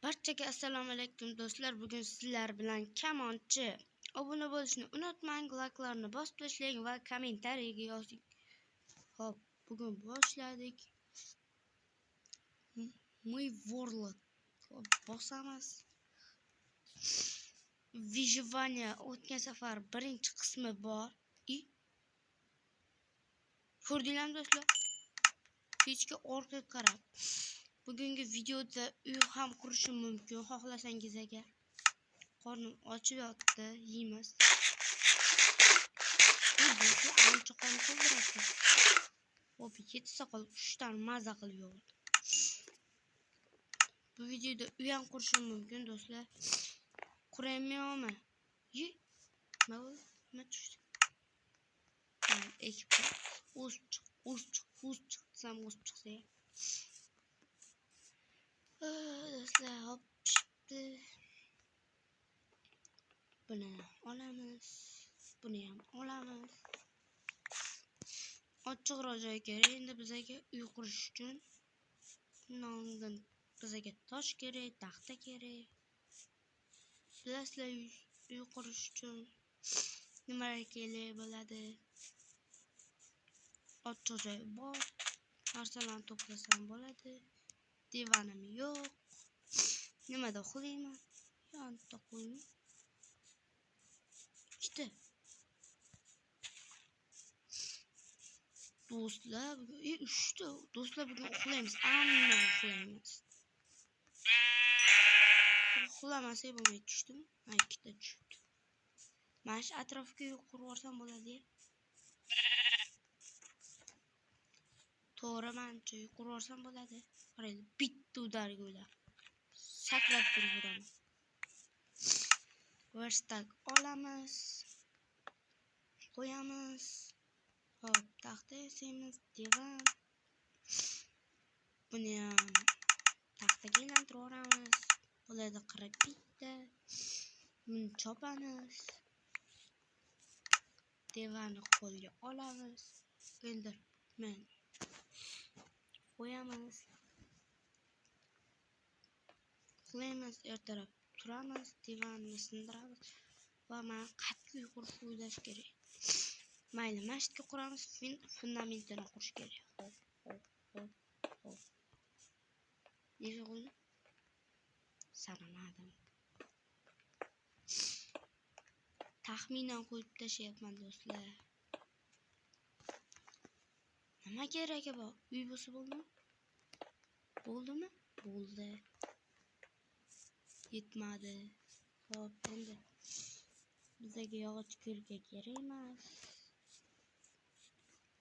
Barchaga assalomu alaykum do'stlar. Bugun sizlar bilan kamonchi. Obuna bo'lishni unutmang, like'larni bosib tashlang va kommentariyaga yozing. Xo'p, bugun boshladik. My World. Bosamiz. Vyjivaniya o'tgan safar birinchi qismi bor. Ko'rdinglarmi do'stlar? Kechga orqaga qarab. Bugungi videoda uy ham qurishim mumkin, xohlasangiz agar. Qornim ochib yotdi, yeymiz. Bu ancha qon to'ldiradi. Hop, 7 soqol 3 dan maza qilib yurdi. Bu videoda uy ham qurishim mumkin do'stlar. Quraymi? Nima tushdi? Ekib o'sib chiqsam o'sib chiqsa. Do'stlar, hop pishibdi. Buni olamiz. Buni ham olamiz. Ochiqroq joy kerak endi bizga uy qurish uchun. Bundan bizga tosh kerak, taxta kerak. Bilasizlar, uy qurish uchun nimalar kerak bo'ladi? Ochiq joy bor. Narsalarni to'plasam bo'ladi. Divanim yo'q. Nimada uxlayman? Yonda qo'ying. İşte. Do'stlar, do'stlar bugün uxlaymiz. Amma uxlaymiz. Uxlamasak bo'lmaydi, tushdimi? Ha, ikkita tushdi. Mana shu atrofga qurib yuborsam bo'ladi. To'g'ri, mancha qurib yuborsam bo'ladi. Qaraydi, bitta udarga ular. Sakrab turib uraman. Verstak olamiz. Qo'yamiz. Hop, taxta yasaymiz, divan. Buni ham taxtaga aylantirib yuboramiz. Bo'ladi, qirib bitta. Buni chopamiz. Divanni qo'lga olamiz. Endi men qo'yamiz. Uxlaymiz, ertalab turamiz, divanni sindiramiz va men qat'iy qurib o'ylash kerak. Mayli, masjidga quramiz, fundamentini qurish kerak. Hop. Nega qo'ydim? Sanamadim. Taxminan qo'yib tashlayapman do'stlar. Nima keragi bor? Uy bo'lsa bo'ldimi? Bo'ldimi? Bo'ldi. Yetmadi. Hop, endi bizga yog'och kirga kerak emas.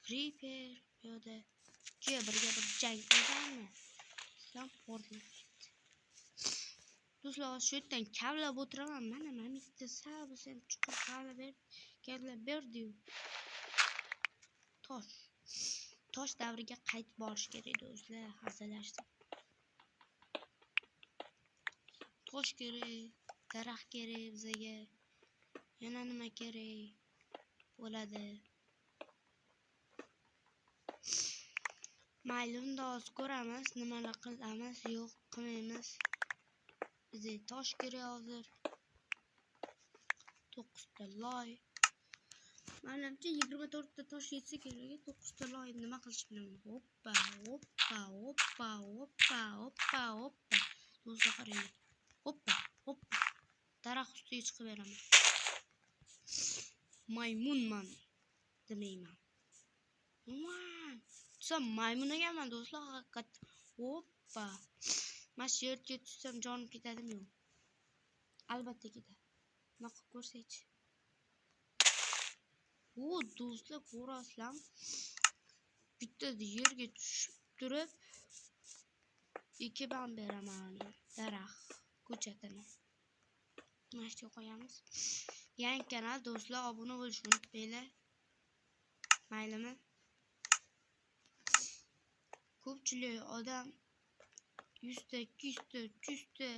Creeper yo'da birga bir jang qilganmi? Sen portlab ketdi. Do'stlar, shu yerdan kavlab o'tiraman. Mana bitta sabu sen chuqur kavlab berdi. Tosh davriga qaytib borish kerak do'stlar, hazillashdim. Tosh kerak, daraxt kerak bizga. Yana nima kerak bo'ladi? Mayli, unda hozir ko'ramiz, nimalar qilamiz, yo'q qilmaymiz. Bizga tosh kerak hozir. 9 ta loy. Menimcha 24 ta tosh yetsa kerak. 9 ta loy nima qilish bilan? Hoppa. Do'stlar, qarang. Hoppa. Daraxt ustiga chiqib beraman. Maymunman demayman. Sen maymun ekanman do'stlar, haqiqat. Hoppa. Mas yerga tushsam jonim ketadimi yo'q? Albatta ketadi. Nima qilib ko'rsaychi? Do'stlar, ko'rasizlarmi? Bitta yerga tushib turib ekib beraman daraxt ko'chatini. Mashga qo'yamiz. Yangi kanal do'stlar, obuna bo'lishni unutmanglar. Maylimi? Ko'pchilik odam 100 ta, 200 ta, 300 ta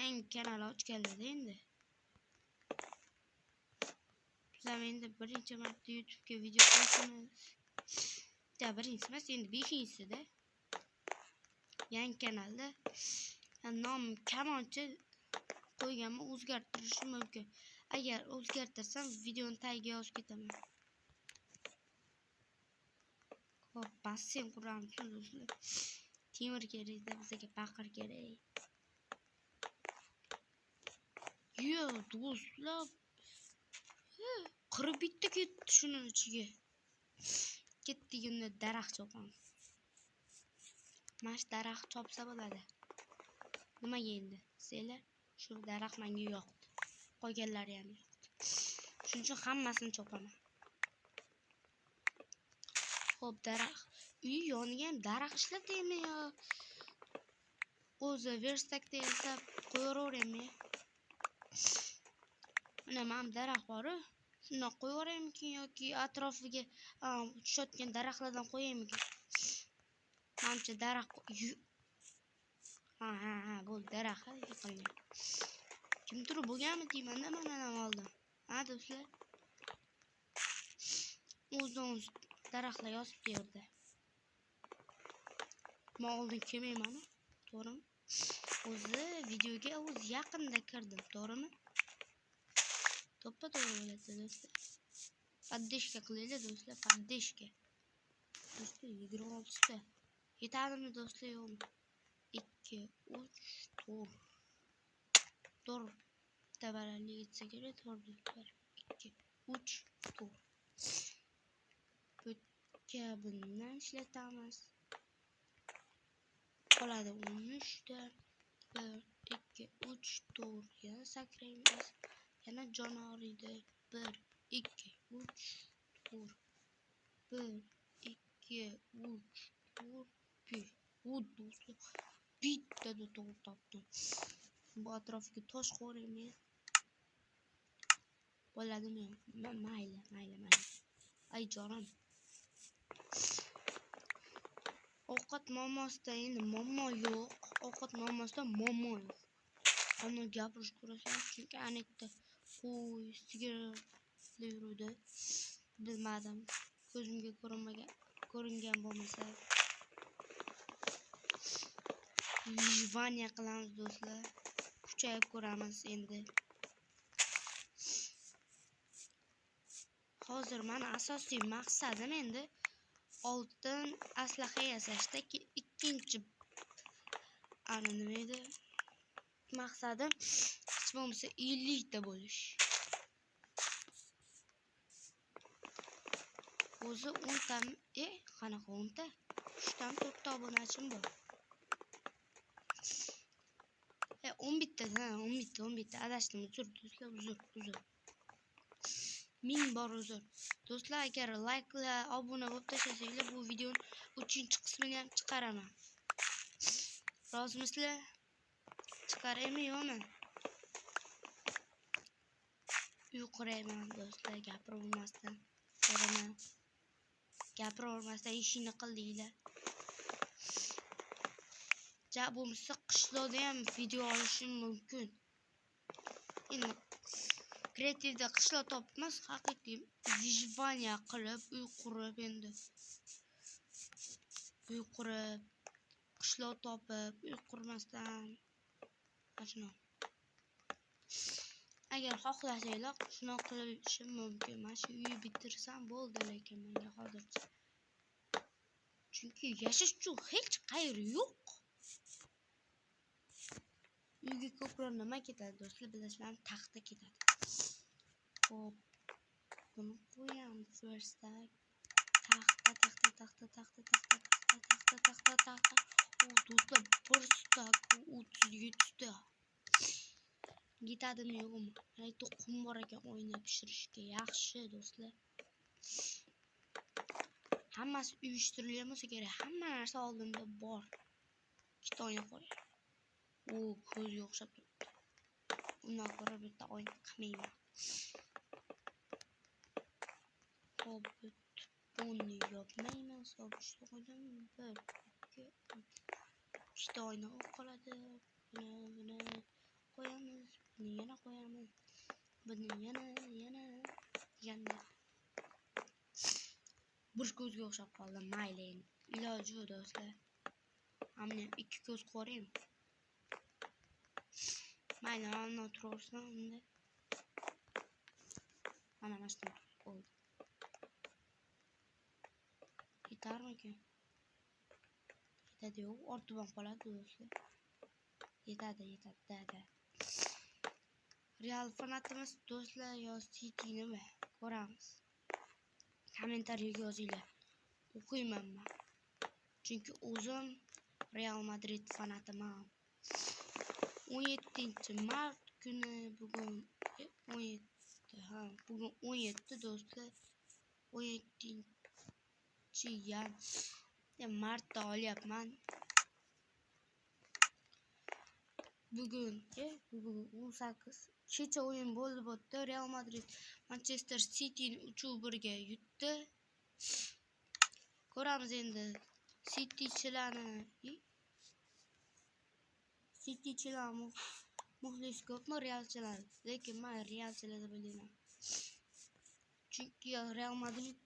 yangi kanal ochganlar endi. Biz ham endi birinchi marta YouTube'ga video qo'yamiz. Birinchi emas, endi 5-da. Yangi kanalda Nomim kamonchi qo'yganman, o'zgartirishim mumkin. Agar o'zgartirsam videoni tagiga yozib ketaman. Xo'p, basseyn quramiz do'stlar. Temir kerak, bizga baqir kerak. Yo, do'stlar. Qirib bitta ketdi shuning ichiga. Ketdigimda daraxt chopamiz. Mana daraxt chopsa bo'ladi. Nimaga endi? Sizlar shu daraxt menga yoqdi. Qolganlari ham yoqdi. Shuning uchun hammasini chopaman. Xo'p, daraxt. Uy yoniga ham daraxt ishlataymi yo? O'zi verstakda esa qo'yaveraymi? Mana men daraxt bor-ku. Shuni qo'yaveraymikin yoki atrofiga tushayotgan daraxtlardan qo'yaymikin? Menimcha daraxt ha, bo'ldi, daraxt yiqilgan. Kimdir bo'lganmi deymanda mana oldim. Ha, do'stlar. O'zimiz daraxtlar yozib berdi. Men oldin kelmayman, to'g'rimi? O'zi videoga yaqinda kirdim, to'g'rimi? To'ppa-to'g'ri bo'ladi do'stlar. Poddeshka qilaylik do'stlar, poddeshka. Do'stlar 26 ta. Yetadimi do'stlar yo'qmi? 2, 3, 4. 4 tabarali yetsa kerak, 4 do'stlar. 2, 3, 4. Bo'tga bundan ishlatamiz. Qoladi 13 ta. 1, 2, 3, 4. Yana sakraymiz. Yana jonoriydi. 1, 2, 3, 4. 1, 2, 3, 4. Do'stlar. Bitta to'g'ri topdim. Bu atrofiga tosh qo'yaymi? Bo'ladimi? Mayli. Ay jonim. Ovqat muammosida endi muammo yo'q. Ovqat muammosida muammo yo'q. Qanday gapirish ko'rasan? Chunki anekda qo'y, sigir yuruvdi. Bilmadim. Ko'zimga ko'ringan bo'lmasa. Vijvaniya qilamiz do'stlar. Kuchayib ko'ramiz endi. Hozir mana asosiy maqsadim endi oltin aslaha yasashda ikkinchi nima edi? Maqsadim hech bo'lmasa 50 ta bo'lish. O'zi 10 ta, qanaqa 10 ta? 3 ta 4 ta obunachim bor. 11 ta, 11 ta. Adashdim, uzr do'stlar, uzr. 1000 bor uzr. Do'stlar, agar likelar, obuna bo'lib tashlasanglar, bu videoning 3-qismini ham chiqaraman. Rozimisizlar? Chiqaraymi yo'qmi? Uyqurayman do'stlar, gapiravermasdan. Ko'raman. Gapiravermasdan ishini qildinglar. Bo'lmasa qishloqda ham video olishim mumkin. Endi kreativda qishloq topmas, haqiqiy vijvaniya qilib uy qurib endi. Uy qurib, qishloq topib, uy qurmasdan ashuna. Agar xohlasanglar, shuni qilishim mumkin. Men shu uyni bitirsam bo'ldi, lekin menga hozircha. Chunki yashash uchun hech qayeri yo'q. Uyga ko'proq nima ketadi do'stlar, bilasizlarmi? Taxta ketadi. Xo'p, buni qo'yamiz verstak. Taxta. Do'stlar, bir stak 37 ta. Yetadimi yo'qmi? Mana to'qim bor ekan o'ynab pishirishga. Yaxshi do'stlar. Hammasi uyushtirilgan bo'lsa kerak. Hamma narsa oldimda bor. Ikkita oyna qo'yay. Ko'zga o'xshab turibdi. Undan ko'ra bitta oyna qilmayman. Xo'p, buni yopmayman. So'rishni qo'ydim. 1, 2, 3. Ikkita oyna qoladi. Buni qo'yamiz. Buni yana qo'yamiz. Buni yana deganda bir ko'zga o'xshab qoldi. Mayli, iloji yo'q do'stlar. Ammo 2 ko'z qo'raymi? mayli ana tursin unda. Mana mashina oldu. Yetarmikan? Yetadi yo'q, ortidan qoladi do'stlar. Yetadi. Real fanatimiz do'stlar yo City'nimi ko'ramiz. Kommentariyaga yozinglar. O'qiyman men. Chunki o'zim Real Madrid fanatiman. 17-mart kuni bugun 17 bugun 17 do'stlar. 17-martda olyapman. Bugun 18 kecha o'yin bo'ldi bo'tdi. Real Madrid Manchester City'ni 3-1 ga yutdi. Ko'ramiz endi City'chilar muxlis ko'pmi Realchilar? Lekin men Realchilarni bilaman. Chunki Real Madrid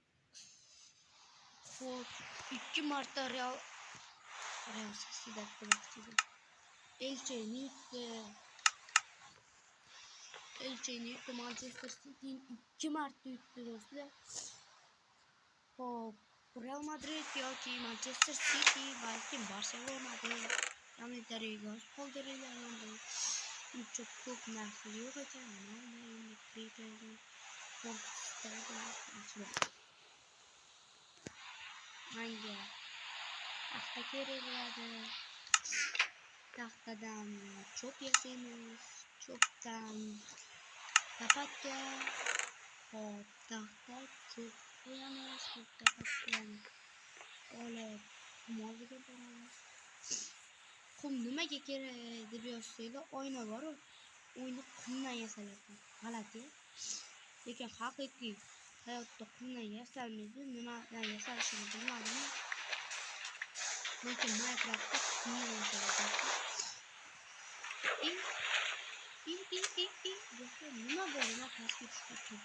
2 marta Real Sociedad demoqchiman. Elchini yutdi, Manchester City'ni 2 marta yutdi do'stlar. Hop, Real Madrid yoki Manchester City balki Barcelonadir. Kommentariyaga yozib qoldiringlar. Uncha ko'p narsa yo'q ekan. Mana endi kriterni manga taxta kerak bo'ladi. Taxtadan cho'p yasaymiz. Cho'pdan tapatga hop taxta cho'p qo'yamiz. Tapatdan olib molga boramiz. Qum nimaga kerak deb yozsanglar, oyna bor-ku. Oyna qumdan yasaladi. G'alati. Lekin haqiqiy hayotda qumdan yasalmaydi. Nimadan yasalishini bilmadim. Lekin Minecraftda qumdan yasaladi. Nima bo'ldi? Pastga tushib ketdim.